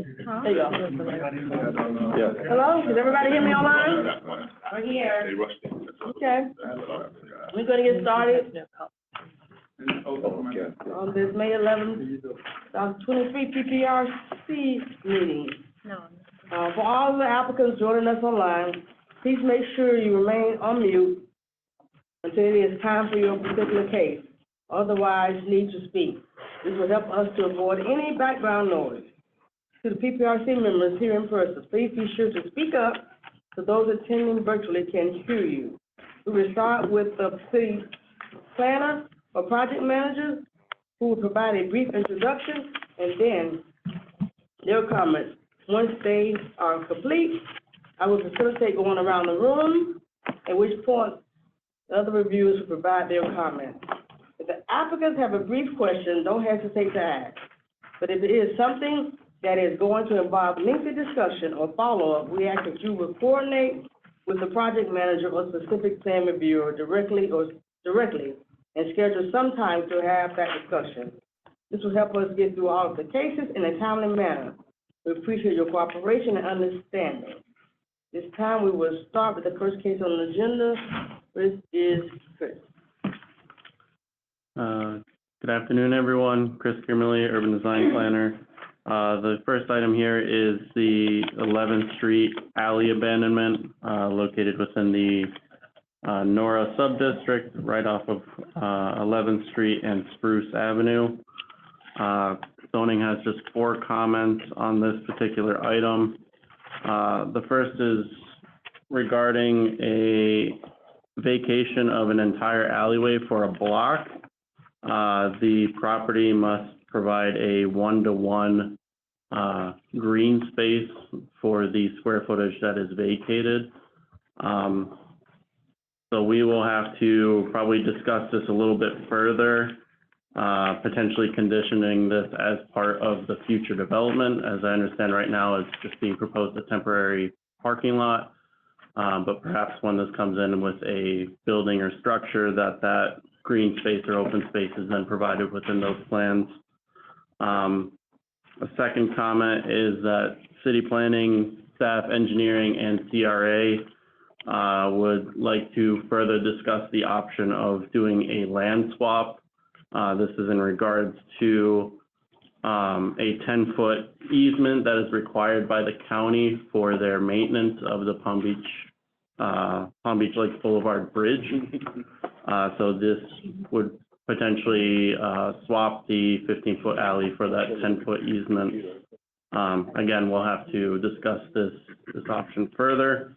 There you go. Yeah. Hello, can everybody hear me online? We're here. Okay. We're gonna get started on this May 11th, 2023 PPRC meeting. For all of the applicants joining us online, please make sure you remain on mute until it is time for your particular case. Otherwise, you need to speak. This will help us to avoid any background noise. To the PPRC members here in person, please be sure to speak up so those attending virtually can hear you. We will start with the city planner or project manager who will provide a brief introduction and then their comments. Once they are complete, I will facilitate going around the room, at which point the other reviewers will provide their comments. If the applicants have a brief question, don't hesitate to ask. But if it is something that is going to involve lengthy discussion or follow-up, we ask that you will coordinate with the project manager or specific plan reviewer directly and schedule some time to have that discussion. This will help us get through all of the cases in a timely manner. We appreciate your cooperation and understanding. This time we will start with the first case on the agenda, which is Chris. Good afternoon, everyone. Chris Kirmley, Urban Design Planner. The first item here is the 11th Street alley abandonment located within the Nora subdistrict, right off of 11th Street and Spruce Avenue. Zoning has just 4 comments on this particular item. The first is regarding a vacation of an entire alleyway for a block. The property must provide a 1-to-1 green space for the square footage that is vacated. So we will have to probably discuss this a little bit further, potentially conditioning this as part of the future development. As I understand right now, it's just being proposed a temporary parking lot, but perhaps when this comes in with a building or structure, that green space or open space is then provided within those plans. A second comment is that city planning, staff, engineering, and CRA would like to further discuss the option of doing a land swap. This is in regards to a 10-foot easement that is required by the county for their maintenance of the Palm Beach Lakes Boulevard Bridge. So this would potentially swap the 15-foot alley for that 10-foot easement. Again, we'll have to discuss this option further.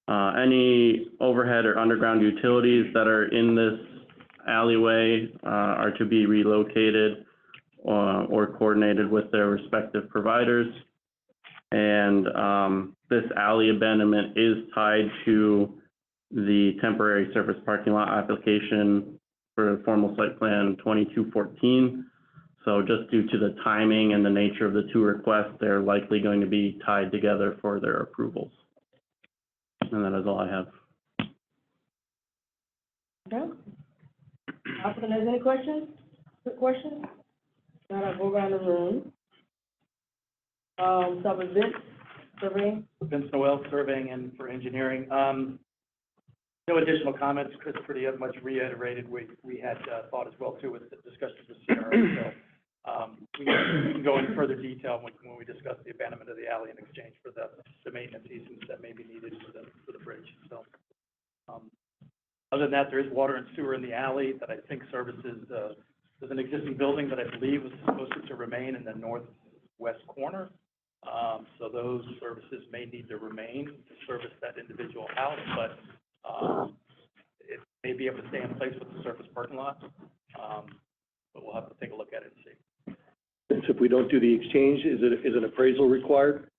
Any overhead or underground utilities that are in this alleyway are to be relocated or coordinated with their respective providers. And this alley abandonment is tied to the temporary surface parking lot application for formal site plan 2214. So just due to the timing and the nature of the 2 requests, they're likely going to be tied together for their approvals. And that is all I have. Okay. Applicant, has any questions? Quick questions? Now I'll go around the room. Start with Vince, surveying. Vince Noel, surveying and for engineering. No additional comments. Chris pretty much reiterated we had thought as well too with the discussions with CRA. So we can go into further detail when we discuss the abandonment of the alley in exchange for the maintenance easements that may be needed for the bridge. So other than that, there is water and sewer in the alley that I think services. There's an existing building that I believe was supposed to remain in the northwest corner. So those services may need to remain to service that individual house, but it may be able to stay in place with the surface parking lot. But we'll have to take a look at it and see. So if we don't do the exchange, is an appraisal required?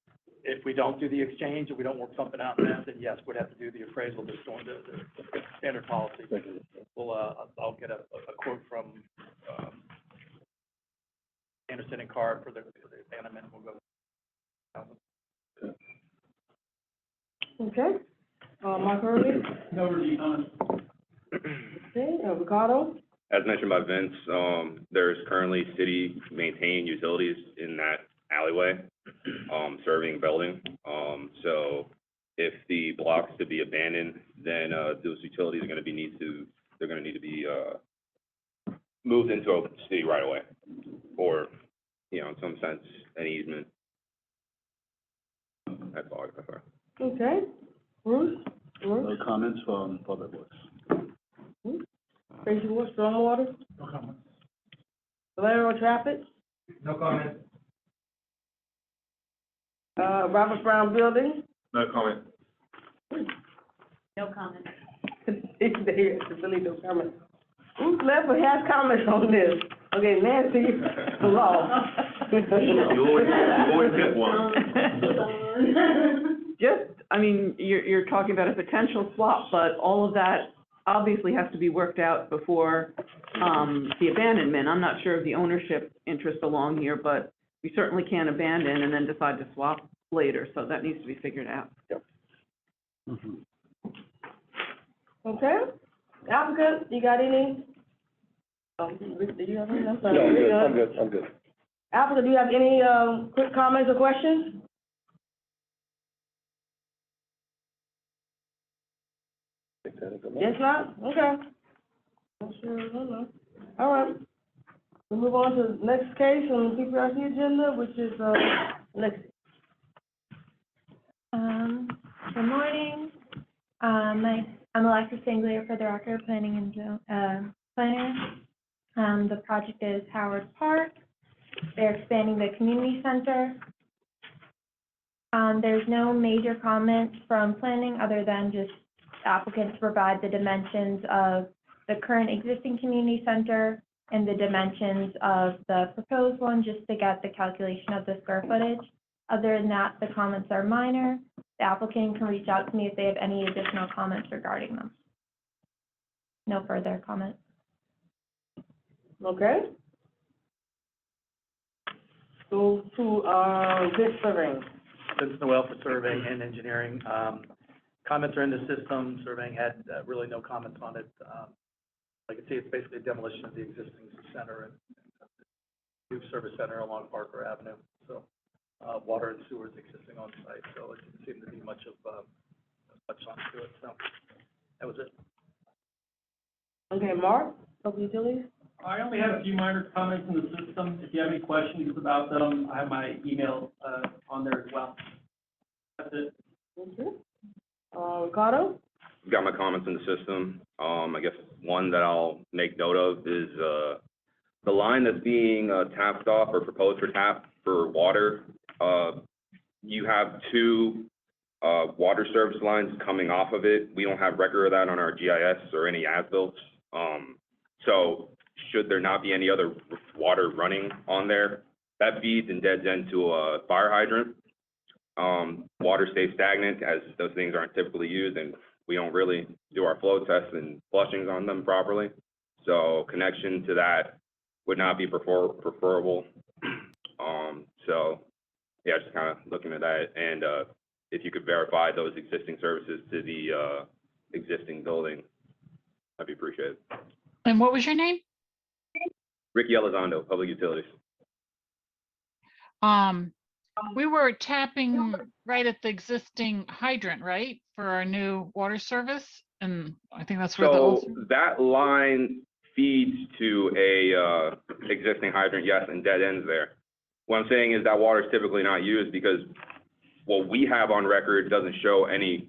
If we don't do the exchange, if we don't work something out in that, then yes, we'd have to do the appraisal just going to the standard policy. We'll, I'll get a quote from Anderson and Carr for the abandonment. We'll go. Okay. Mark Hurley. No review comments. Okay, Ricardo. As mentioned by Vince, there's currently city maintained utilities in that alleyway, serving building. So if the block's to be abandoned, then, those utilities are gonna need to be, moved into a city right away, or, you know, in some sense, an easement. That's all I got for. Okay. Bruce? No comments from Public Works. Tracy Ward, Stormwater? No comment. Valero Traffic? No comment. Robert Brown Building? No comment. No comment. Really no comment. Who's left who has comments on this? Okay, Nancy, Law. You always get one. Just, I mean, you're talking about a potential swap, but all of that obviously has to be worked out before, the abandonment. I'm not sure of the ownership interest along here, but we certainly can't abandon and then decide to swap later, so that needs to be figured out. Okay. Applicant, you got any? Oh, do you have any? I'm sorry. No, I'm good. Applicant, do you have any, quick comments or questions? Yes, not? Okay. Not sure, I don't know. All right. We'll move on to the next case on the PPRC agenda, which is, next. Good morning. I'm Alexis Sanglier for the record, planning and planner. The project is Howard Park. They're expanding the community center. There's no major comments from planning other than just applicants provide the dimensions of the current existing community center and the dimensions of the proposed one, just to get the calculation of the square footage. Other than that, the comments are minor. The applicant can reach out to me if they have any additional comments regarding them. No further comments. Okay. Go to, bid surveying. Vince Noel for surveying and engineering. Comments are in the system. Surveying had really no comments on it. I can see it's basically a demolition of the existing center and new service center along Parker Avenue. So, water and sewer is existing on site, so it didn't seem to be much onto it. So, that was it. Okay, Mark, Public Utilities? I only have a few minor comments in the system. If you have any questions about them, I have my email on there as well. That's it. Okay. Ricardo? Got my comments in the system. I guess one that I'll make note of is, the line that's being, tapped off or proposed for tap for water. You have two, water service lines coming off of it. We don't have record of that on our GIS or any as-built. So should there not be any other water running on there, that feeds and deads into a fire hydrant. Water stays stagnant as those things aren't typically used, and we don't really do our flow tests and flushings on them properly. So connection to that would not be preferable. So yeah, just kind of looking at that, and if you could verify those existing services to the existing building, that'd be appreciated. And what was your name? Ricky Elizondo, Public Utilities. We were tapping right at the existing hydrant, right, for our new water service? And I think that's where the So old... that line feeds to a existing hydrant, yes, and dead ends there. What I'm saying is that water is typically not used because what we have on record doesn't show any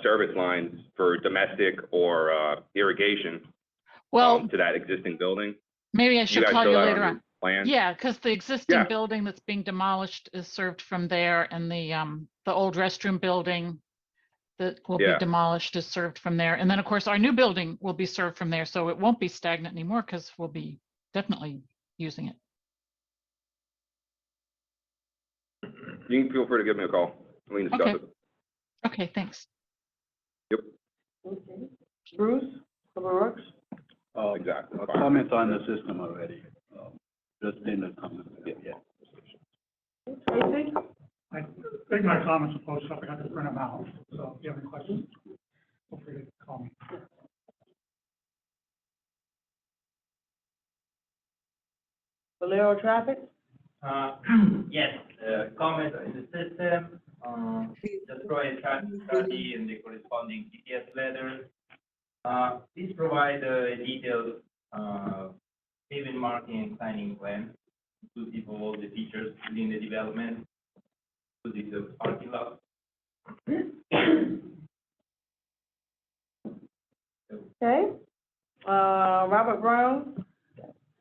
service lines for domestic or irrigation Well, to that existing building. maybe I should call you later on. Plan? Yeah, because the existing Yeah. building that's being demolished is served from there, and the old restroom building that will be Yeah. demolished is served from there. And then, of course, our new building will be served from there, so it won't be stagnant anymore because we'll be definitely using it. You can feel free to give me a call. We can discuss Okay. it. Okay, thanks. Okay. Bruce, Public Works? Exactly. Fine. Comments on the system already, just in the comments. Yeah. Tracy? I think my comments are posted up, I got to print them out, so if you have any questions, feel free to call me. Valero Traffic? Yes, comment in the system, just provide a traffic study and the corresponding TTS letter. Please provide a detailed, pavement marking and signing plan, inclusive of all the features within the development, including the parking lot. Okay, Robert Brown?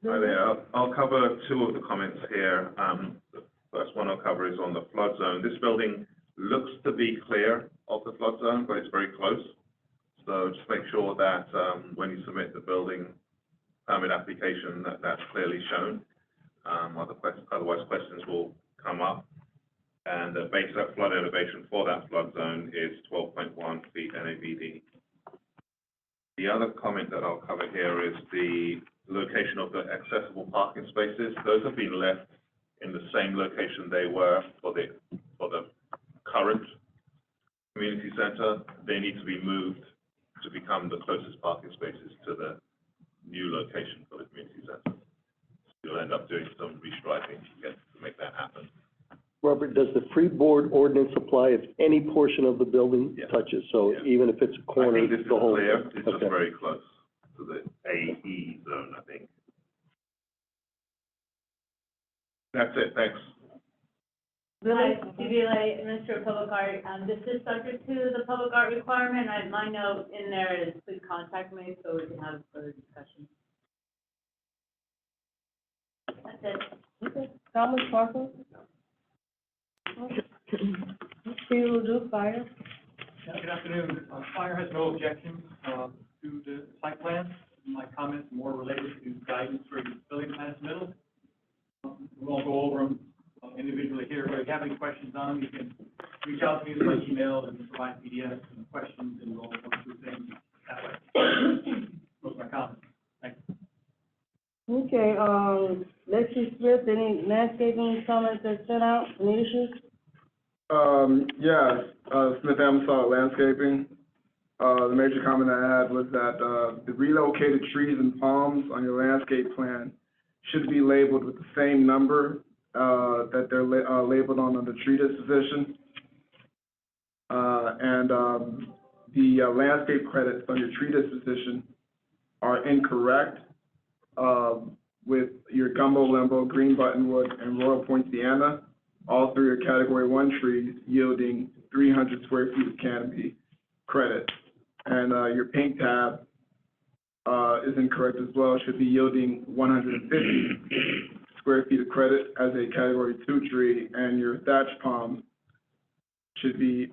Hi there. I'll cover two of the comments here. The first one I'll cover is on the flood zone. This building looks to be clear of the flood zone, but it's very close. So just make sure that when you submit the building permit application, that's clearly shown. Otherwise questions will come up. And the base flood elevation for that flood zone is 12.1 feet NAVD. The other comment that I'll cover here is the location of the accessible parking spaces. Those have been left in the same location they were for the current community center. They need to be moved to become the closest parking spaces to the new location for the community center. You'll end up doing some restriping to make that happen. Robert, does the freeboard ordinance apply if any portion of the building Yeah. touches? So Yeah. even if it's a corner, I think this is the whole? clear. It's just Okay. very close to the AE zone, I think. That's it. Thanks. Billy? DBLA, Minister of Public Art, this is subject to the public art requirement. My note in there is please contact me so we can have further discussion. That's it. Okay, Thomas Parker? Peter will do fire. Good afternoon. Fire has no objection to the site plan. My comments are more related to guidance for building plan submittal. We won't go over them individually here, but if you have any questions on them, you can reach out to me by email and provide PDFs and questions, and we'll go through things that way. Those are my comments. Thank you. Okay, Lexi Smith, any landscaping comments that sent out, any issues? Yes, Smith Amosal Landscaping. The major comment I had was that the relocated trees and palms on your landscape plan should be labeled with the same number that they're labeled on the tree disposition. The landscape credits on your tree disposition are incorrect with your gumbo limbo, green buttonwood, and royal poinciana. All three are Category 1 trees yielding 300 square feet of canopy credit. And your pink tab is incorrect as well. It should be yielding 150 square feet of credit as a Category 2 tree, and your thatch palm should be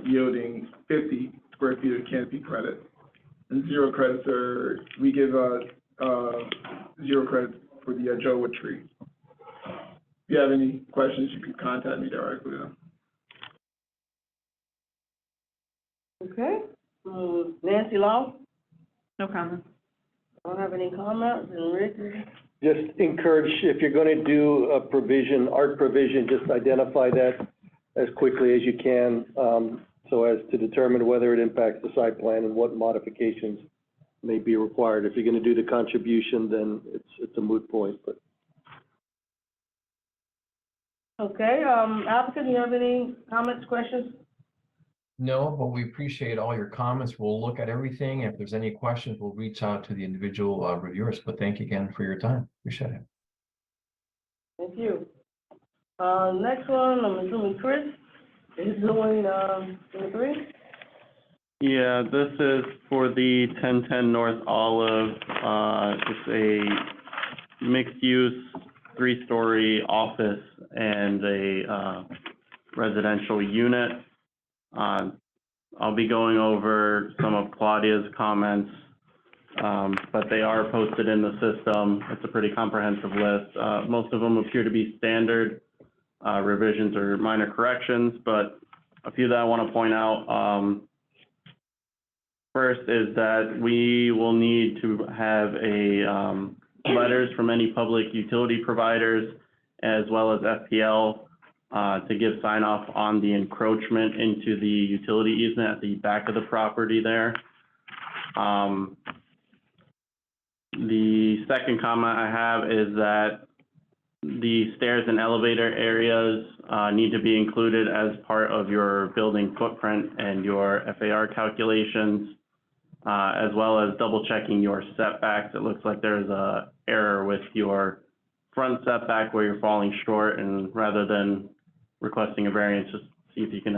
yielding 50 square feet of canopy credit. And zero credits we give 0 credits for the Joe Wood tree. If you have any questions, you can contact me directly. Okay, Nancy Law? No comment. I don't have any comments, and Rick? Just encourage, if you're going to do a provision, art provision, just identify that as quickly as you can, so as to determine whether it impacts the site plan and what modifications may be required. If you're going to do the contribution, then it's a moot point, but. Okay, applicant, you have any comments, questions? No, but we appreciate all your comments. We'll look at everything. If there's any questions, we'll reach out to the individual reviewers, but thank you again for your time. Appreciate it. Thank you. Next one, I'm assuming Chris is doing, 23? Yeah, this is for the 1010 North Olive. It's a mixed-use, 3-story office and a residential unit. I'll be going over some of Claudia's comments, but they are posted in the system. It's a pretty comprehensive list. Most of them appear to be standard revisions or minor corrections, but a few that I want to point out. First is that we will need to have letters from any public utility providers as well as FPL to give sign off on the encroachment into the utility easement at the back of the property there. The second comment I have is that the stairs and elevator areas, need to be included as part of your building footprint and your FAR calculations, as well as double checking your setbacks. It looks like there's a error with your front setback where you're falling short, and rather than requesting a variance, just see if you can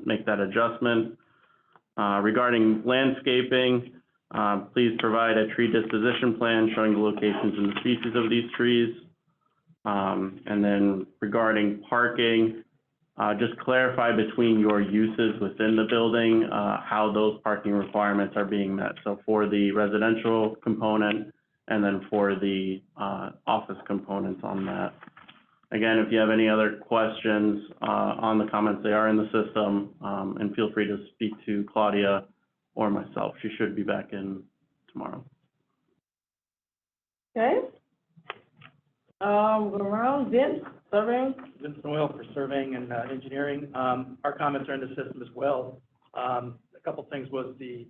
make that adjustment. Regarding landscaping, please provide a tree disposition plan showing the locations and the species of these trees. And then regarding parking, just clarify between your uses within the building, how those parking requirements are being met. So for the residential component, and then for the office components on that. Again, if you have any other questions on the comments, they are in the system, and feel free to speak to Claudia or myself. She should be back in tomorrow. Okay. Go around, Vince, surveying. Vince Noel for surveying and engineering. Our comments are in the system as well. A couple things was the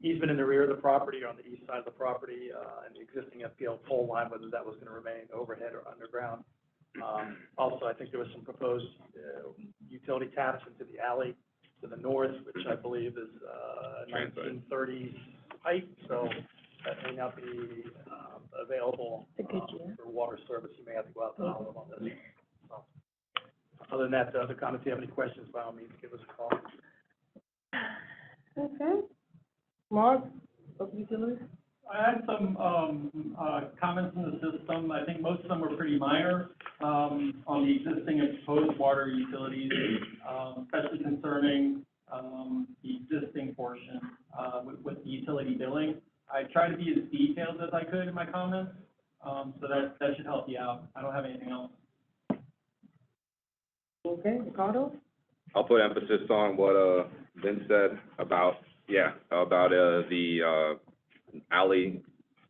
easement in the rear of the property, on the east side of the property, and the existing FPL pole line, whether that was going to remain overhead or underground. Also, I think there was some proposed utility taps into the alley to the north, which I believe is 1930s height, so that may not be available for water service. You may have to go out to Olive on this. So, other than that, other comments, if you have any questions, by all means, give us a call. Okay. Mark, open utilities? I had some comments in the system. I think most of them were pretty minor on the existing and proposed water utilities, especially concerning the existing portion with the utility billing. I tried to be as detailed as I could in my comments, so that should help you out. I don't have anything else. Okay, Ricardo? I'll put emphasis on what Vince said about the alley,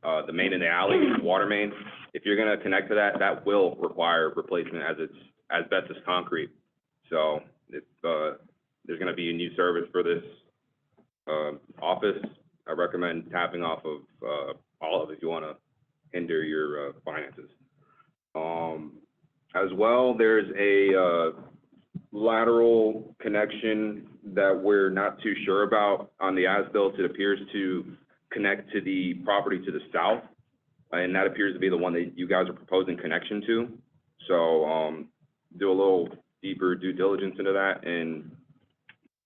the main in the alley, water main. If you're going to connect to that, that will require replacement as it's asbestos concrete. So if there's going to be a new service for this office, I recommend tapping off of Olive if you want to hinder your finances. As well, there's a lateral connection that we're not too sure about on the as-built. It appears to connect to the property to the south, and that appears to be the one that you guys are proposing connection to. So do a little deeper due diligence into that and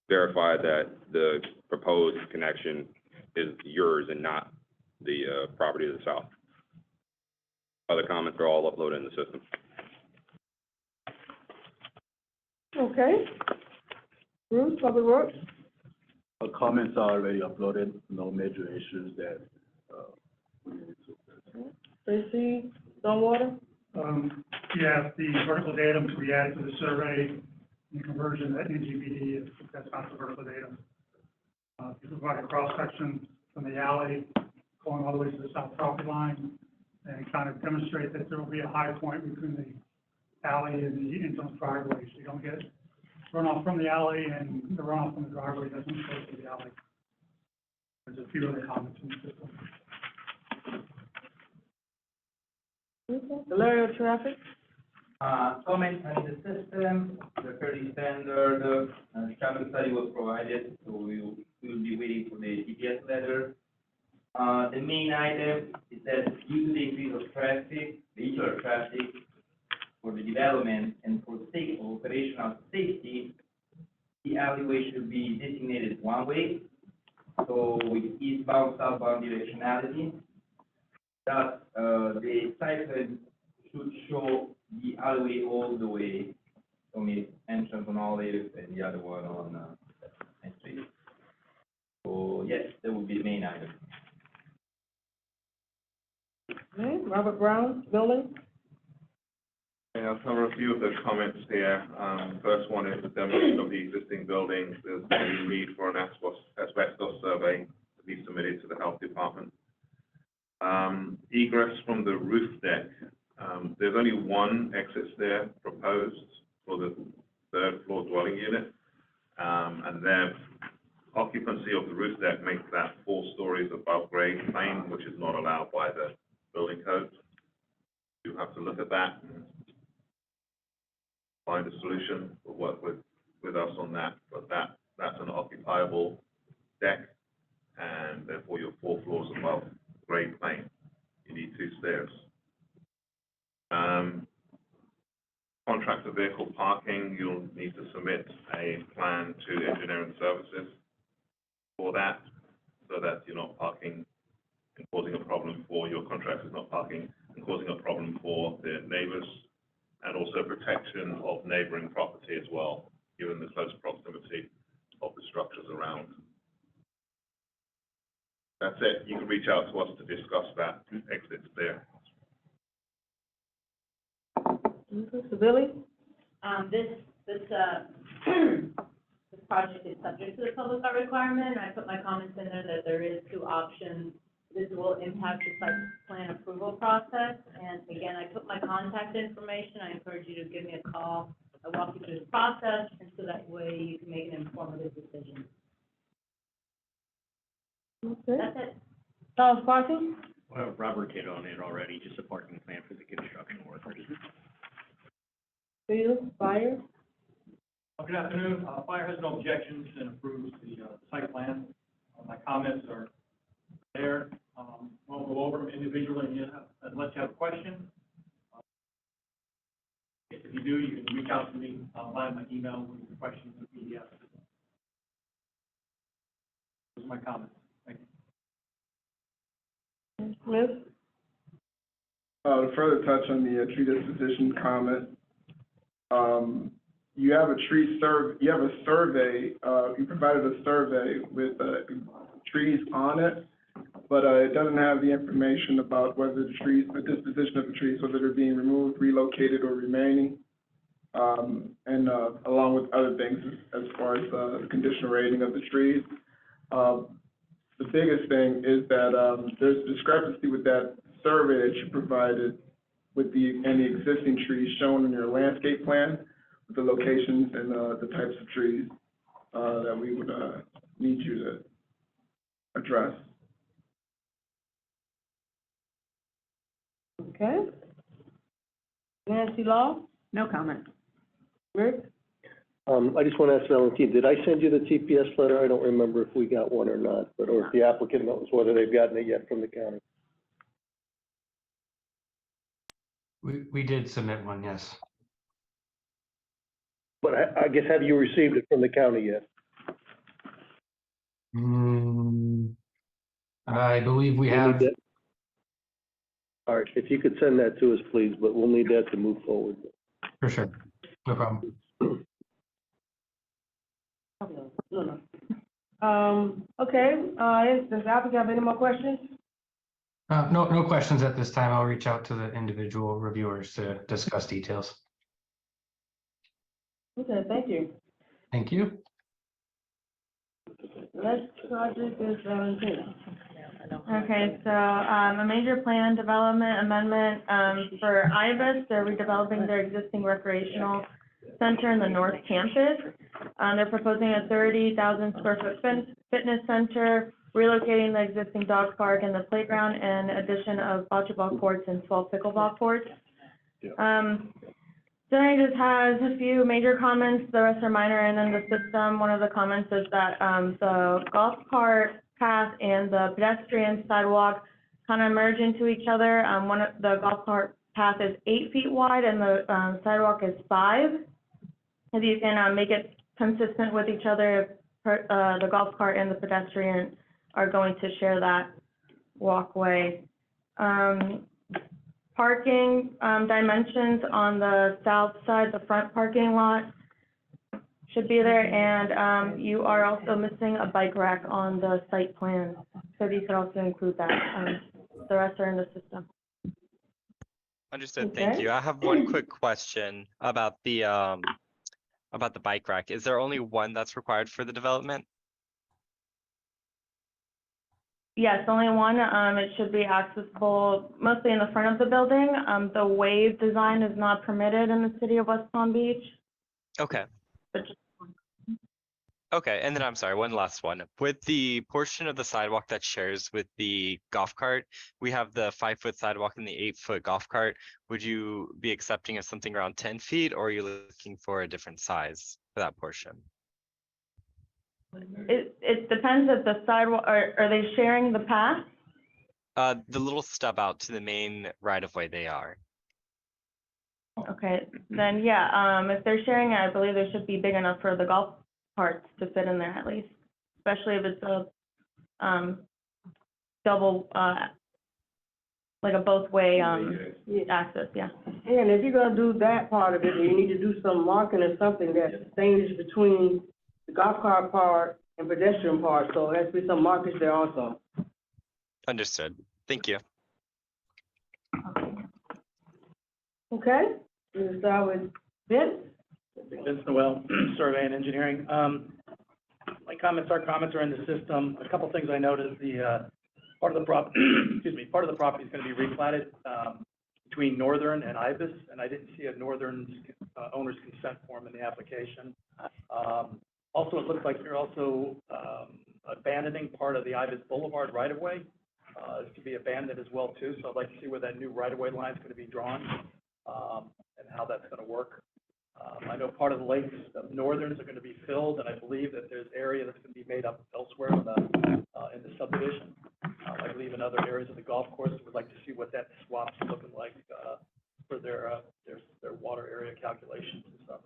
verify that the proposed connection is yours and not the property to the south. Other comments are all uploaded in the system. Okay. Bruce, Public Works? Our comments are already uploaded, no major issues that we need to. Tracy, Stormwater? Yeah, the vertical datum to be added to the survey, the conversion at NGBD, if that's not the vertical datum. You provide a cross-section from the alley going all the way to the south property line and kind of demonstrate that there will be a high point between the alley and the entrance driveway, so you don't get runoff from the alley and the runoff from the driveway doesn't go to the alley. There's a few other comments in the system. Valerio, Traffic? Comments on the system, the fairly standard traffic study was provided, so we will be waiting for the GPS letter. The main item is that due to the increase of traffic, vehicular traffic, for the development and for sake of operational safety, the alleyway should be designated one way, so with eastbound, southbound directionality. Thus, the site plan should show the alleyway all the way from its entrance on Olive and the other one on Main Street. So yes, that would be the main item. Okay, Robert Brown, Building? Yeah, I'll cover a few of the comments here. First one is the demolition of the existing building. There's no need for an asbestos survey to be submitted to the health department. Egress from the roof deck. There's only one exit stair proposed for the third floor dwelling unit. And then occupancy of the roof deck makes that 4 stories above grade plane, which is not allowed by the building code. You have to look at that. find a solution, will work with us on that, but that's an occupiable deck, and therefore you're 4 floors above grade plane. You need 2 stairs. Contractor vehicle parking, you'll need to submit a plan to engineering services for that, so that you're not parking and causing a problem for your contractors, not parking and causing a problem for their neighbors, and also protection of neighboring property as well, given the close proximity of the structures around. That's it. You can reach out to us to discuss that. Exits there. Mr. Billy? This project is subject to the public art requirement. I put my comments in there that there is 2 options. This will impact the site plan approval process. And again, I put my contact information. I encourage you to give me a call. I'll walk you through the process, and so that way you can make an informative decision. Okay. That's it. Charles Parking? Well, Robert hit on it already, just a parking plan for the construction workers. Peter, Fire? Good afternoon. Fire has no objections and approves the site plan. My comments are there. We'll go over them individually unless you have a question. If you do, you can reach out to me via my email with your questions and PDF. Those are my comments. Thank you. Smith? To further touch on the tree disposition comment, you have a survey, you provided a survey with trees on it, but it doesn't have the information about whether the disposition of the trees, whether they're being removed, relocated, or remaining, and along with other things as far as the condition rating of the trees. The biggest thing is that there's a discrepancy with that survey that you provided with the existing trees shown in your landscape plan, with the locations and the types of trees that we would need you to address. Okay. Nancy Law? No comment. Rick? I just want to ask Valentine, did I send you the TPS letter? I don't remember if we got one or not, but, or if the applicant knows whether they've gotten it yet from the county. We did submit one, yes. But I guess, have you received it from the county yet? I believe we We'll have. need that. All right, if you could send that to us, please, but we'll need that to move forward. For sure, no problem. Okay, does the applicant have any more questions? No questions at this time. I'll reach out to the individual reviewers to discuss details. Okay, thank you. Thank you. Next project is Valentina. Okay, so, a major plan development amendment, for IBIS, they're redeveloping their existing recreational center in the North Campus. They're proposing a 30,000 square foot fitness center, relocating the existing dog park and the playground, and addition of bocce ball courts and 12 pickleball courts. Zoning just has a few major comments, the rest are minor, and then the system, one of the comments is that, the golf cart path and the pedestrian sidewalk kind of merge into each other. One of the golf cart path is 8 feet wide and the, sidewalk is 5. If you can, make it consistent with each other, if, the golf cart and the pedestrian are going to share that walkway. Parking, dimensions on the south side, the front parking lot should be there, and, you are also missing a bike rack on the site plan. So you could also include that, the rest are in the system. Understood, thank you. I have one quick question about the bike rack. Is there only one that's required for the development? Yes, only one. It should be accessible mostly in the front of the building. The wave design is not permitted in the city of West Palm Beach. Okay. But just Okay, and then I'm sorry, one last one. With the portion of the sidewalk that shares with the golf cart, we have the 5-foot sidewalk and the 8-foot golf cart. Would you be accepting of something around 10 feet, or are you looking for a different size for that portion? It depends if the sidewalk, are they sharing the path? The little stub out to the main right of way they are. Okay, then, yeah, if they're sharing it, I believe they should be big enough for the golf carts to fit in there at least, especially if it's a, double, like a both-way, access, yeah. And if you're gonna do that part of it, you need to do some marking or something that distinguishes between the golf cart part and pedestrian part, so there has to be some markers there also. Understood. Thank you. Okay, we'll start with Vince. Vince Noel, Survey and Engineering. My comments, our comments are in the system. A couple things I noticed, part of the part of the property is gonna be replatted, between Northern and Ibis, and I didn't see a Northern's, owner's consent form in the application. Also, it looks like you're also, abandoning part of the Ibis Boulevard right-of-way. It's to be abandoned as well too, so I'd like to see where that new right-of-way line is gonna be drawn, and how that's gonna work. I know part of the lakes of Northerns are gonna be filled, and I believe that there's area that's gonna be made up elsewhere in the subdivision. I believe in other areas of the golf course, we'd like to see what that swap's looking like, for their water area calculations and stuff.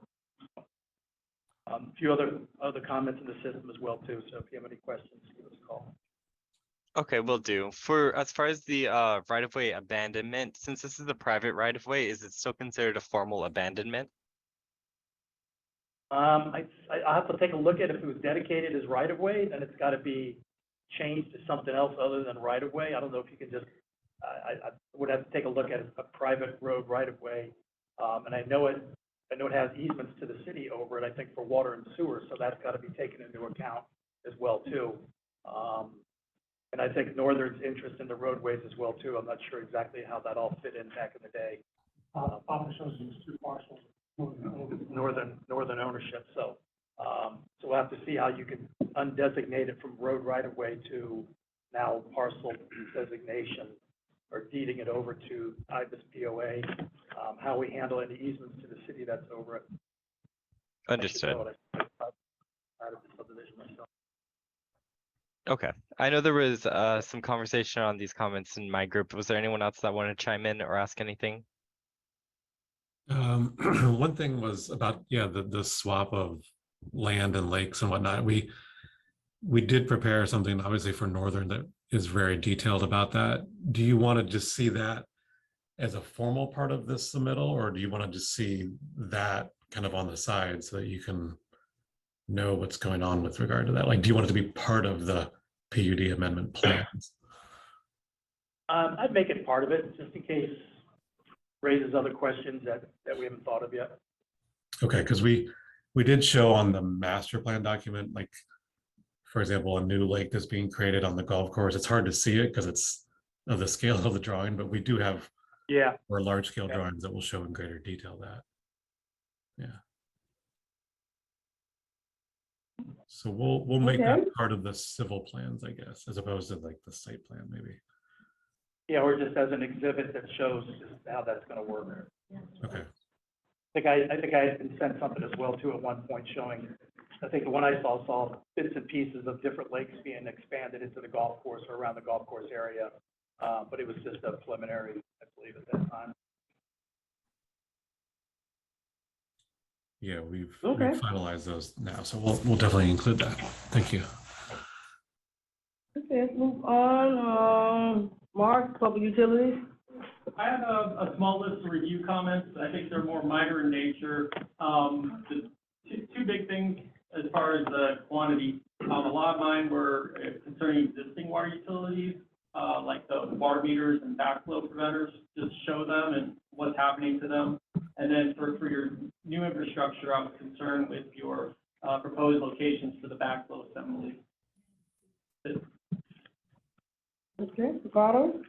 A few other comments in the system as well too, so if you have any questions, give us a call. Okay, will do. For as far as the right-of-way abandonment, since this is a private right-of-way, is it still considered a formal abandonment? I'll have to take a look at if it was dedicated as right-of-way, then it's gotta be changed to something else other than right-of-way. I don't know if you can just, I would have to take a look at a private road right-of-way. And I know it has easements to the city over it, I think, for water and sewer, so that's gotta be taken into account as well too. And I think Northern's interest in the roadways as well too. I'm not sure exactly how that all fit in back in the day. Papa shows these two parcels. Northern ownership, so we'll have to see how you can undesignate it from road right-of-way to now parcel designation, or deeding it over to IBIS POA, how we handle any easements to the city that's over it. Understood. Out of the subdivision myself. Okay. I know there was some conversation on these comments in my group. Was there anyone else that wanted to chime in or ask anything? One thing was about, yeah, the swap of land and lakes and whatnot. We did prepare something obviously for Northern that is very detailed about that. Do you want to just see that as a formal part of this submittal, or do you want to just see that kind of on the side so that you can know what's going on with regard to that? Like, do you want it to be part of the PUD amendment plans? I'd make it part of it, just in case raises other questions that we haven't thought of yet. Okay, because we did show on the master plan document, like, for example, a new lake that's being created on the golf course. It's hard to see it because it's of the scale of the drawing, but we do have more large scale drawings that will show in greater detail that. Yeah. So we'll make that part of the civil plans, I guess, as opposed to like the site plan, maybe. Yeah, or just as an exhibit that shows just how that's gonna work. Okay. I think I had been sent something as well too at one point showing, I think the one I saw bits and pieces of different lakes being expanded into the golf course or around the golf course area. But it was just a preliminary, I believe, at that time. Yeah, we've finalized those now, so we'll definitely include that. Thank you. Okay, let's move on. Mark, Public Utilities. I have a small list of review comments. I think they're more minor in nature. The two big things as far as the quantity. A lot of mine were concerning existing water utilities, like the water meters and backflow preventers, just show them and what's happening to them. And then for your new infrastructure, I was concerned with your proposed locations for the backflow assemblies. Okay, Ricardo?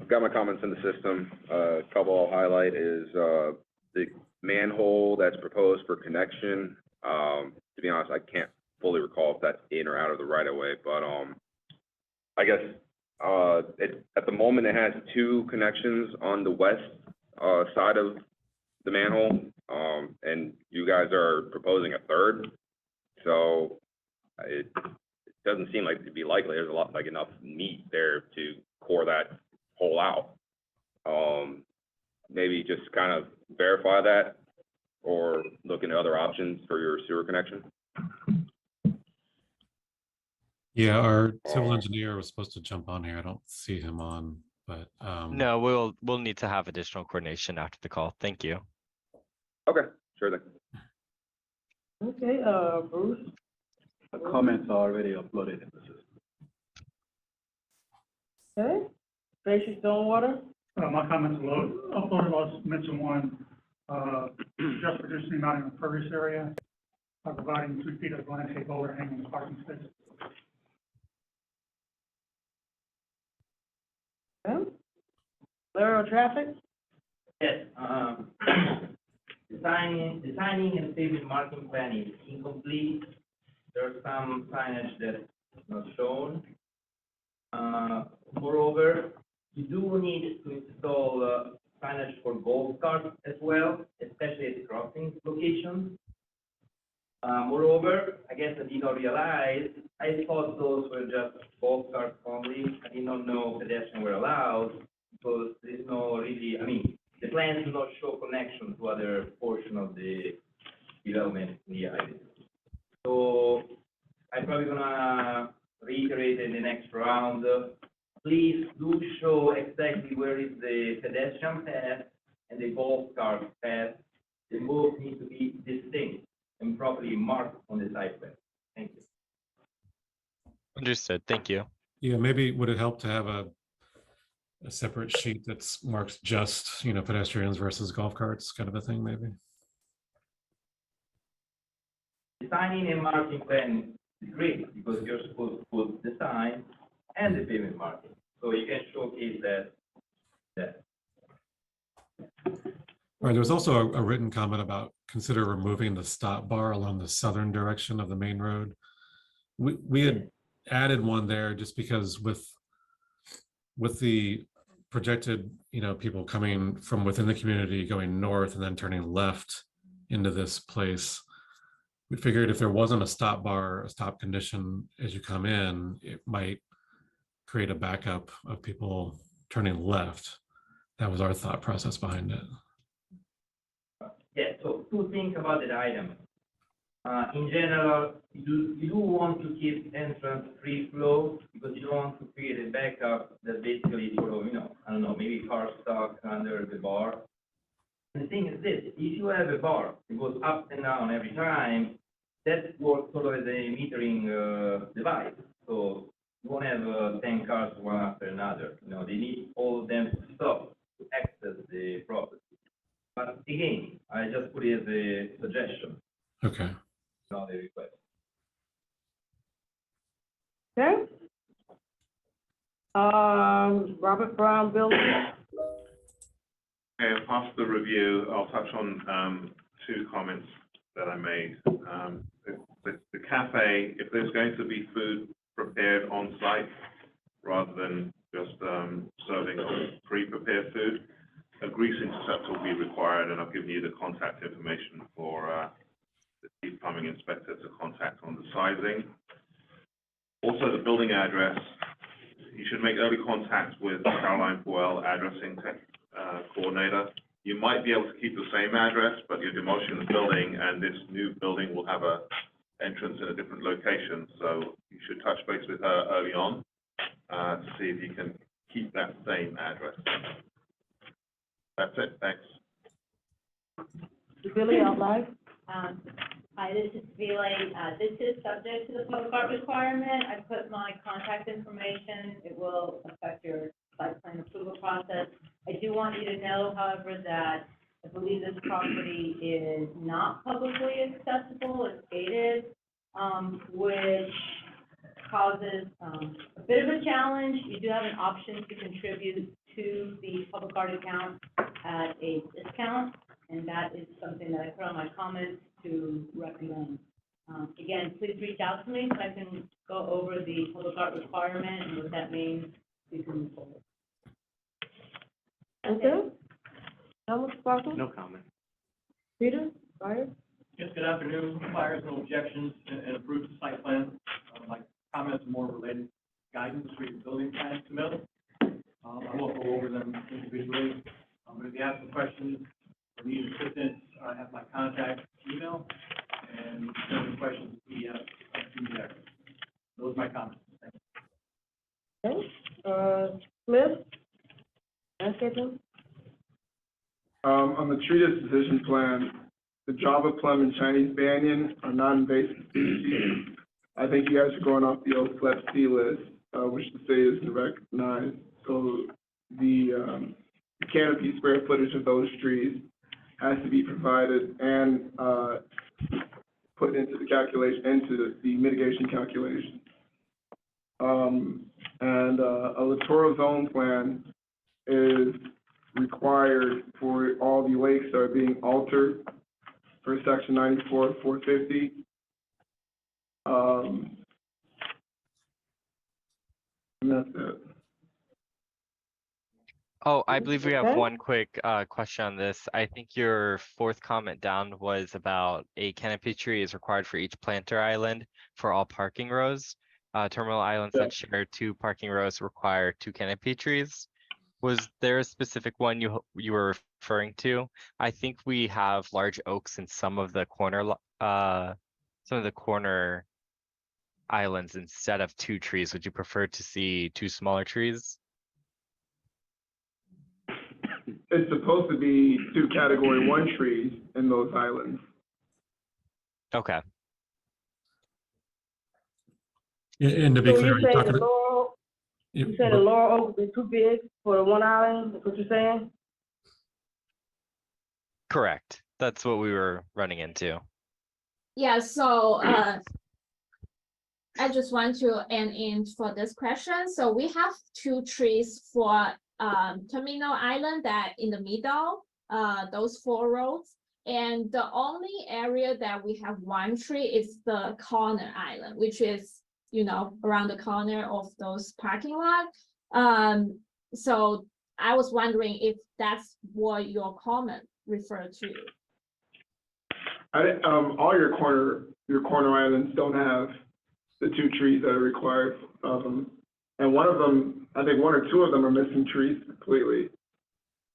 Got my comments in the system. A couple I'll highlight is the manhole that's proposed for connection To be honest, I can't fully recall if that's in or out of the right of way, but, I guess, at the moment, it has 2 connections on the west, side of the manhole, and you guys are proposing a third, so it doesn't seem like it'd be likely. There's enough meat there to core that hole out. Maybe just kind of verify that or look into other options for your sewer connection. Yeah, our civil engineer was supposed to jump on here. I don't see him on, but No, we'll need to have additional coordination after the call. Thank you. Okay, sure thing. Okay, Bruce? The comments are already uploaded in the system. Okay. Tracy Stonewater? My comments were uploaded, I'll just mention one, just reducing not in the impervious area, by providing 3 feet of landscape overhang in the parking space. Okay. Larry on traffic? Yes, designing and pavement marking plan is incomplete. There's some signage that's not shown. Moreover, you do need to install signage for golf carts as well, especially at crossing locations. Moreover, I guess I did not realize, I thought those were just golf carts only. I did not know pedestrians were allowed because there is no really, the plans do not show connection to other portion of the development in the area. So I'm probably gonna reiterate in the next round. Please do show exactly where is the pedestrian path and the golf cart path. The both need to be distinct and properly marked on the site plan. Thank you. Understood. Thank you. yeah, maybe would it help to have a separate sheet that's marks just, pedestrians versus golf carts kind of a thing, maybe? Designing and marking plan is great because you're supposed to put the sign and the pavement marking. So you can showcase that. Right, there was also a written comment about consider removing the stop bar along the southern direction of the main road. We had added one there just because with the projected, people coming from within the community going north and then turning left into this place, we figured if there wasn't a stop bar, a stop condition as you come in, it might create a backup of people turning left. That was our thought process behind it. Yeah, so 2 things about that item. In general, you do want to keep entrance free flow because you don't want to create a backup that basically sort of, I don't know, maybe car stuck under the bar. And the thing is this, if you have a bar that goes up and down every time, that works sort of as a metering device. So you won't have 10 cars one after another. They need all of them to stop to access the property. But again, I just put it as a suggestion. Okay. Not a request. Okay. Robert Brown Building? Okay, past the review, I'll touch on 2 comments that I made. The cafe, if there's going to be food prepared on site rather than just serving pre-prepared food, a grease intercept will be required, and I've given you the contact information for the chief plumbing inspector to contact on the sizing. Also, the building address, you should make early contact with Caroline Powell, addressing coordinator. You might be able to keep the same address, but you're demolishing the building, and this new building will have a entrance in a different location. So you should touch base with her early on to see if you can keep that same address. That's it. Thanks. Billy, out live? Hi, this is Billy. This is subject to the public art requirement. I put my contact information. It will affect your site plan approval process. I do want you to know, however, that I believe this property is not publicly accessible. It's gated, which causes a bit of a challenge. You do have an option to contribute to the public art account at a discount, and that is something that I put on my comments to recommend. Again, please reach out to me so I can go over the public art requirement and what that means. We can move forward. Okay. Thomas Sparkle? No comment. Peter? Fire? Yes, good afternoon. Fire has no objections and approves the site plan. My comments are more related to guidance for your building plan submittal. I won't go over them individually, but if you have some questions or need assistance, I have my contact email, and if you have any questions, PDF, there. Those are my comments. Thank you. Okay. Smith? Landscaping? On the tree disposition plan, the Java plum and Chinese banyan are non-invasive species. I think you guys are going off the old FLEP C list, which the city isn't recognized. So the canopy square footage of those trees has to be provided and put into the calculation, into the mitigation calculation. And a littoral zone plan is required for all the lakes that are being altered for section 94, 450. And that's it. Oh, I believe we have Okay. one quick question on this. I think your fourth comment down was about a canopy tree is required for each planter island for all parking rows. Terminal islands that share 2 parking rows require 2 canopy trees. Was there a specific one you were referring to? I think we have large oaks in some of the corner islands instead of 2 trees. Would you prefer to see 2 smaller trees? It's supposed to be 2 category 1 trees in those islands. Okay. And to be So clear, you are you say the talking? laurel, you say the laurel oak would be too big for the one island, is what you're saying? Correct. That's what we were running into. Yeah, so I just want to end in for this question. So we have 2 trees for Terminal Island that in the middle, those 4 rows. And the only area that we have 1 tree is the corner island, which is, around the corner of those parking lot. So I was wondering if that's what your comment referred to. All your corner islands don't have the 2 trees that are required of them. And one of them, I think 1 or 2 of them are missing trees completely.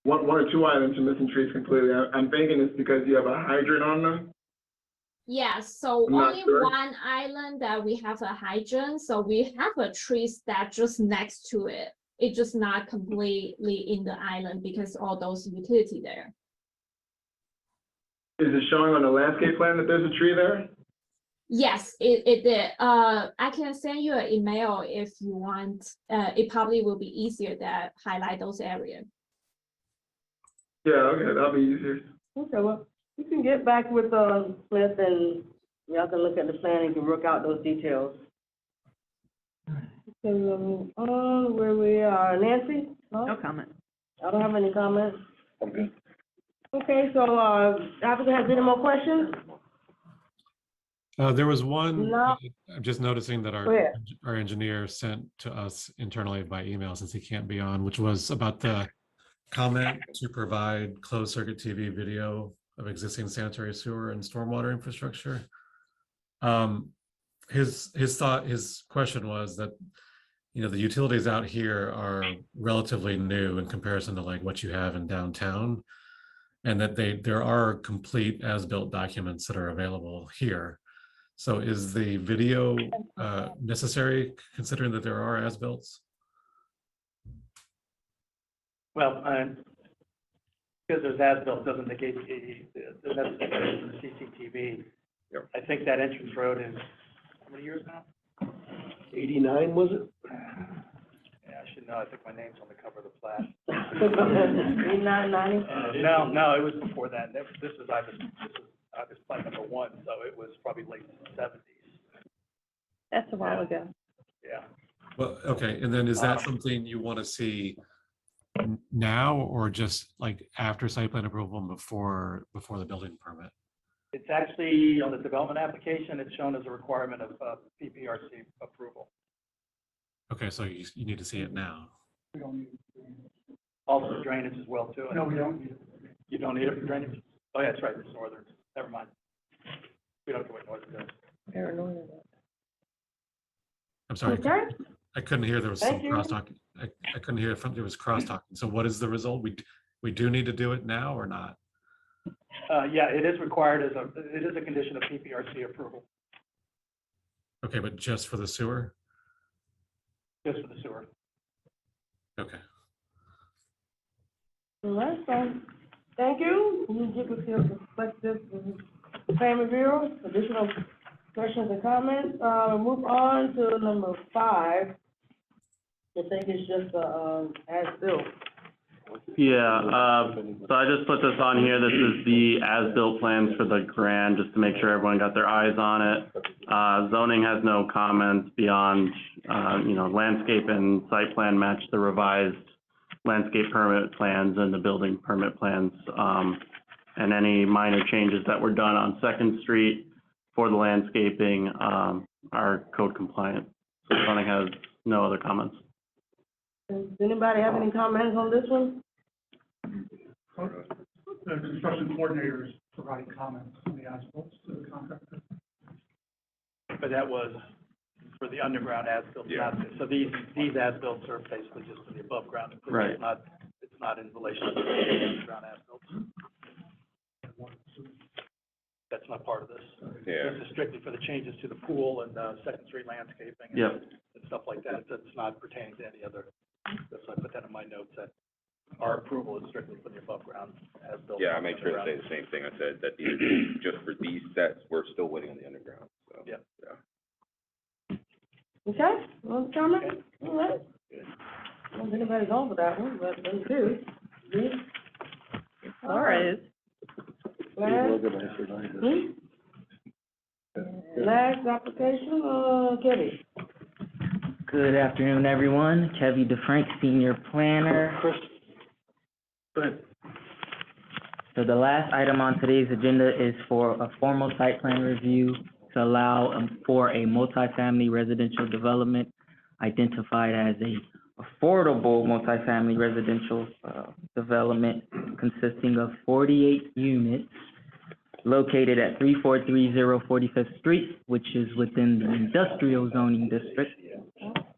One or 2 islands are missing trees completely. I'm thinking it's because you have a hydrant on them. Yes, so I'm not only sure. 1 island that we have a hydrant, so we have a trees that just next to it. It's just not completely in the island because all those utility there. Is it showing on the landscape plan that there's a tree there? Yes, it did. I can send you an email if you want. It probably will be easier to highlight those areas. Yeah, okay, that'll be easier. Okay, well, you can get back with Smith and y'all can look at the plan and can work out those details. Okay, we'll move on where we are. Nancy? No comment. I don't have any comments. I'm good. Okay, so, applicant has any more questions? There was one, No. I'm just noticing that Go ahead. our engineer sent to us internally by email since he can't be on, which was about the comment to provide closed circuit TV video of existing sanitary sewer and stormwater infrastructure. His question was that, the utilities out here are relatively new in comparison to like what you have in downtown, and that there are complete as-built documents that are available here. So is the video necessary, considering that there are as-builts? Well, because there's as-built doesn't negate the necessary for the CCTV. Yep. I think that entrance road is, how many years now? 89, was it? Yeah, I should know. I think my name's on the cover of the plat. 8990? No, it was before that. This is plat number 1, so it was probably late 70s. That's a while ago. Yeah. Well, okay, and then is that something you want to see now, or just like after site plan approval and before the building permit? It's It's actually, on the development application, it's shown as a requirement of, PPRC approval. Okay, so you need to see it now. We don't need. Also drainage as well, too. No, we don't need it. You don't need it for drainage? Oh, yeah, that's right, it's northern. Never mind. We don't care what northern does. I'm sorry, Okay. I couldn't hear, there was some Thank you. crosstalk. I couldn't hear, there was crosstalking. So what is the result? We do need to do it now or not? Yeah, it is required it is a condition of PPRC approval, Okay, but just for the sewer? just for the sewer. Okay. All right, so, thank you. You get with your perspective, plan review, additional questions and comments. Move on to number 5. I think it's just, as-built. Yeah, so I just put this on here. This is the as-built plans for the Grand, just to make sure everyone got their eyes on it. Zoning has no comments beyond, landscape and site plan match the revised landscape permit plans and the building permit plans. And any minor changes that were done on Second Street for the landscaping, are code compliant. So zoning has no other comments. Does anybody have any comments on this one? The construction coordinators providing comments on the as-built to the contractor. But that was for the underground as-built. Yeah. So these as-built are basically just for the above-ground. Right. It's not in relation to the underground as-built. That's not part of this. Yeah. This is strictly for the changes to the pool and, Second Street landscaping. Yep. And stuff like that. It's not pertaining to any other, so I put that in my notes, that our approval is strictly for the above-ground as-built. Yeah, I made sure to say the same thing. I said that these, just for these sets, we're still waiting on the underground, so. Yeah. Yeah. Okay, one comment? All right. I don't think anybody's on for that one, but they do. All right. Last application, Kevin. Good afternoon, everyone. Kevin DeFrank, Senior Planner. So the last item on today's agenda is for a formal site plan review to allow for a multifamily residential development identified as a affordable multifamily residential development consisting of 48 units located at 3430 45th Street, which is within the industrial zoning district.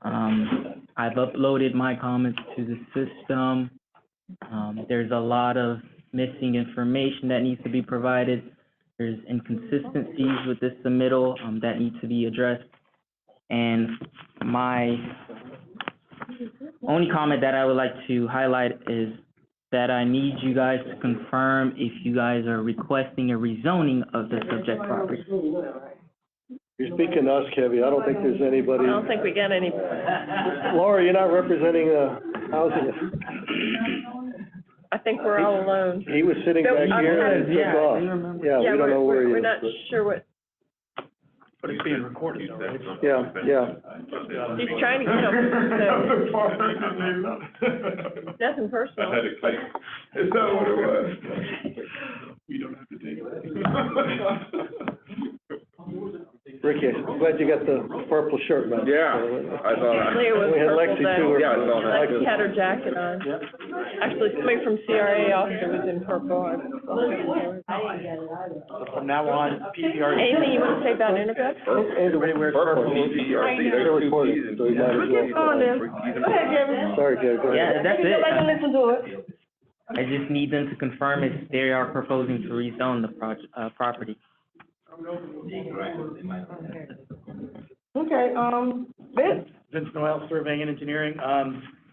I've uploaded my comments to the system. There's a lot of missing information that needs to be provided. There's inconsistencies with this submittal that need to be addressed. And my only comment that I would like to highlight is that I need you guys to confirm if you guys are requesting a rezoning of the subject property. You're speaking to us, Kevin. I don't think there's anybody. I don't think we get any. Laura, you're not representing housing. I think we're all alone. He was sitting back here and took off. Yeah, we don't know where he is. We're not but- sure what, But it's being recorded, though, right? Yeah, yeah. he's trying to get up, nothing personal. Is that what it was? We don't have to take it. Ricky, I'm glad you got the purple shirt, man. Yeah, I thought. Leah was We had purple Lexi then. too. Yeah, I saw that. Lexi had her jacket on. Actually, somebody from CRA also was in purple. So from now on, PPR. Anything you want to say about Intergraph? Everybody wears purple. They're recording, so you might as well. Come on, then. Go ahead, Kevin. Sorry, Kevin, go ahead. Yeah, that's Go back and it. listen to it. I just need them to confirm if they are proposing to rezone the property. Okay, Vince? Vince Noel, Surveying and Engineering.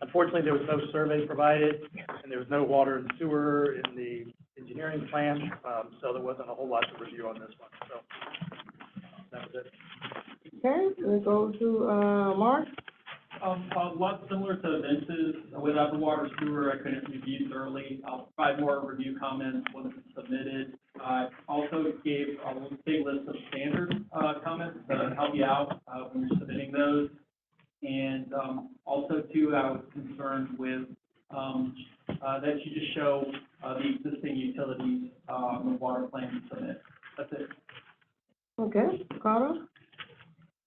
Unfortunately, there was no survey provided, and there was no water and sewer in the engineering plan, so there wasn't a whole lot to review on this one, so that was it. Okay, we'll go to, Mark. A lot similar to Vince's, without the water sewer, I couldn't review thoroughly. I'll provide more review comments once it's submitted. I also gave a big list of standard, comments to help you out, when you're submitting those. And, also too, I was concerned with, that you just show, the existing utilities, on the water plan you submit. That's it. Okay, Carter?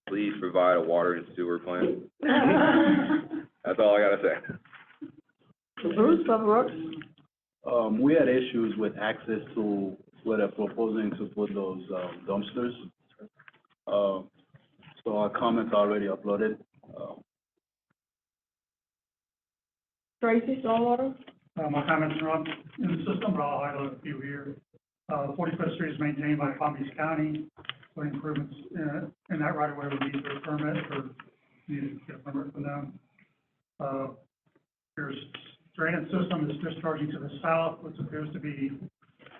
Please provide a water and sewer plan. That's all I gotta say. Bruce, Public Works? We had issues with access to where they're proposing to put those dumpsters. So our comments are already uploaded. Tracy, Stormwater? My comments are on, in the system, but I'll highlight a few here. 45th Street is maintained by Palm Beach County, so improvements in that right of way would need a permit or need to get a permit from them. There's drainage system is discharging to the south, which appears to be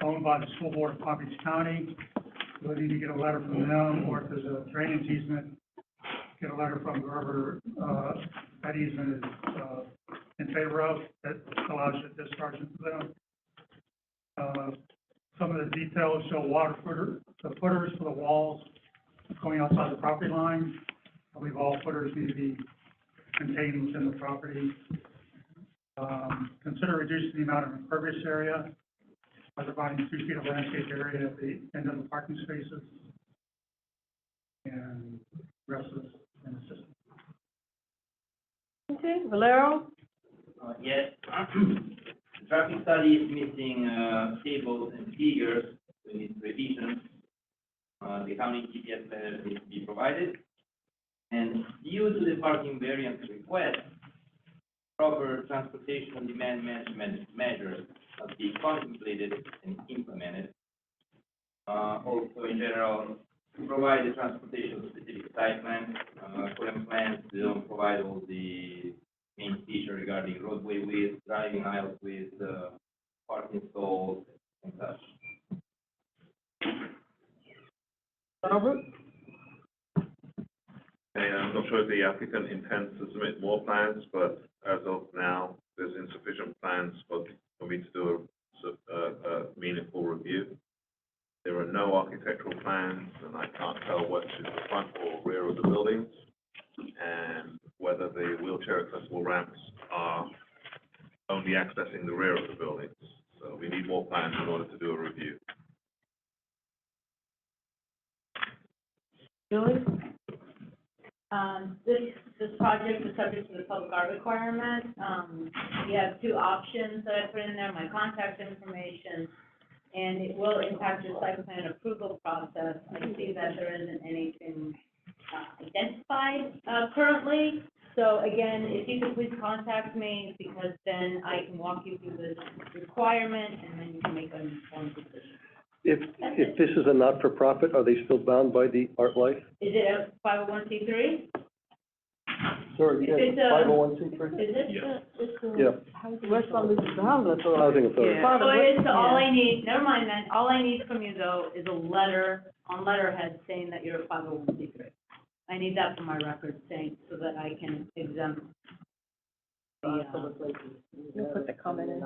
owned by the school board of Palm Beach County. So we need to get a letter from them, or if there's a drainage easement, get a letter from whoever that easement is in favor of, that allows you to discharge into them. Some of the details show the footers for the walls going outside the property line. I believe all footers need to be contained within the property. Consider reducing the amount of impervious area by providing 3 feet of landscape area at the end of the parking spaces. And the rest is in the system. Okay, Valero? Yes. The traffic study is missing tables and figures, so it needs revisions. The county GPS letter needs to be provided. And due to the parking variance request, proper transportation and demand management measures must be contemplated and implemented. Also, in general, to provide the transportation-specific site plan. Current plans don't provide all the main features regarding roadway width, driving aisles width, parking stalls, and such. Robert? Okay, I'm not sure if the applicant intends to submit more plans, but as of now, there's insufficient plans for me to do a meaningful review. There are no architectural plans, and I can't tell what's in the front or rear of the buildings, and whether the wheelchair accessible ramps are only accessing the rear of the buildings. So we need more plans in order to do a review. Julie? This project is subject to the public art requirement. We have 2 options that I put in there, my contact information, and it will impact your site plan approval process. I see that there isn't anything identified currently. So again, if you could please contact me, because then I can walk you through this requirement, and then you can make an informed decision. If this is a not-for-profit, are they still bound by the art life? Is it a 501c3? Sorry, If it's a- 501c3? Is it? Yeah. West Palm Beach is the housing authority. Housing authority. Yeah. So it's, all I need, never mind then, all I need from you though is a letter on letterhead saying that you're a 501c3. I need that for my records saying, so that I can exempt the, You'll put the comment in.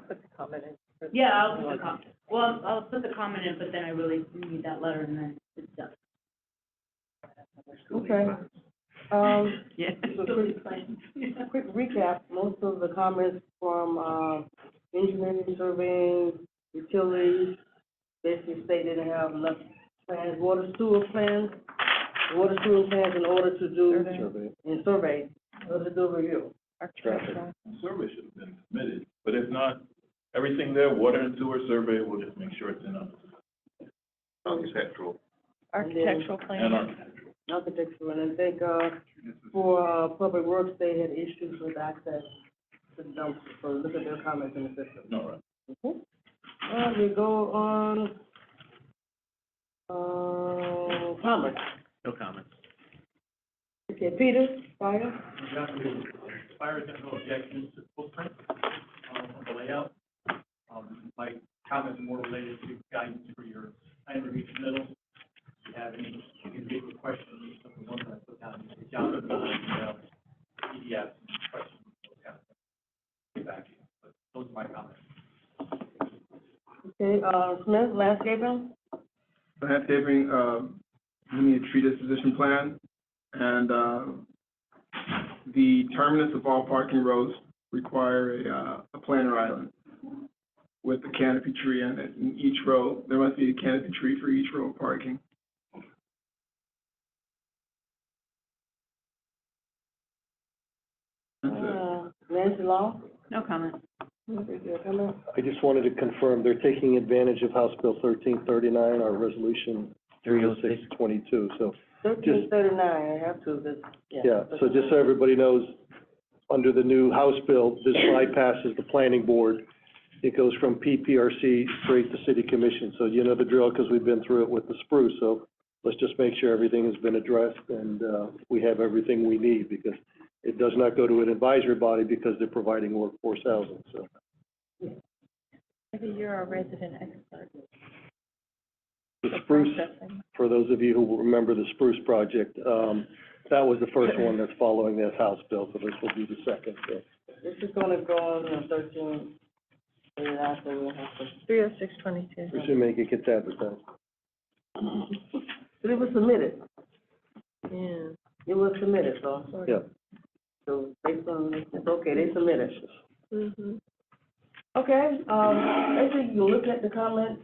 Put the comment in. yeah, I'll put the comment, well, I'll put the comment in, but then I really need that letter and then it's done. Okay. Yeah. So quick recap, most of the comments from, engineering, surveying, utilities, basically say they didn't have enough plans, water sewer plans in order to do, survey, in order to do a review. Survey should have been submitted, but if not, everything there, water and sewer survey, we'll just make sure it's in Architectural. Architectural and plan. architectural. And I think, for, Public Works, they had issues with access to the dumpster, so look at their comments in the system. All right. Okay. We go on, comments. No comments. Okay, Peter, Fire? Fire has no objections to the footprint of the layout. My comments are more related to guidance for your plan review middle. If you have any individual questions, of the ones that I put down, John, PDF, questions, get back to you. But those are my comments. Okay, Smith, landscaping? Landscaping, we need a tree disposition plan, and, the terminus of all parking roads require a planter island. with the canopy tree in it in each row. There must be a canopy tree for each row of parking. That's it. Nancy Long? No comment. Comment? I just wanted to confirm, they're taking advantage of House Bill 1339, our resolution 30622, so. 1339, I have to, this, Yeah, so just so everybody knows, under the new House bill, this bypasses the planning board. It goes from PPRC straight to city commission, so you know the drill, because we've been through it with the spruce, so let's just make sure everything has been addressed and, we have everything we need, because it does not go to an advisory body because they're providing workforce housing, so. Maybe you're a resident expert. The spruce, for those of you who remember the spruce project, that was the first one that's following this House bill, so this will be the second, so. This is gonna go on 13, and after we'll have to. 30622. Presuming it gets advertised. But it was submitted. Yeah. It was submitted, so. Yeah. So based on, it's okay, they submitted. Mm-hmm. Okay, actually, you look at the comments,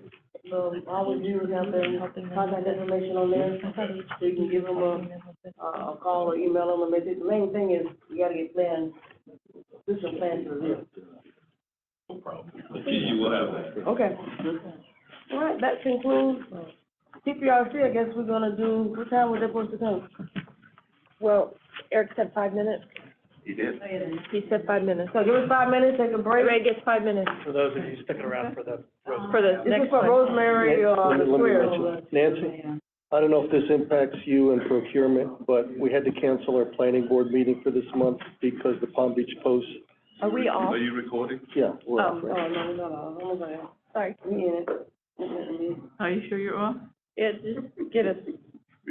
all of you have their contact information on there, so you can give them a call or email them, and the main thing is, you gotta get plans, do some plans to review. No problem. You will have that. Okay. All right, that concludes TPRC. I guess we're gonna do, what time was they supposed to come? Well, Eric said 5 minutes. He did. He said 5 minutes. So give us 5 minutes, take a break. Ray gets 5 minutes For those of you sticking around for the for the This is next for one. Rosemary, Let the me square. mention, Nancy, I don't know if this impacts you and procurement, but we had to cancel our planning board meeting for this month because the Palm Beach Post, Are we off? Are you recording? yeah, we're off, Oh, right? no, Sorry. we in it. Are you sure you're off? Yeah, just get us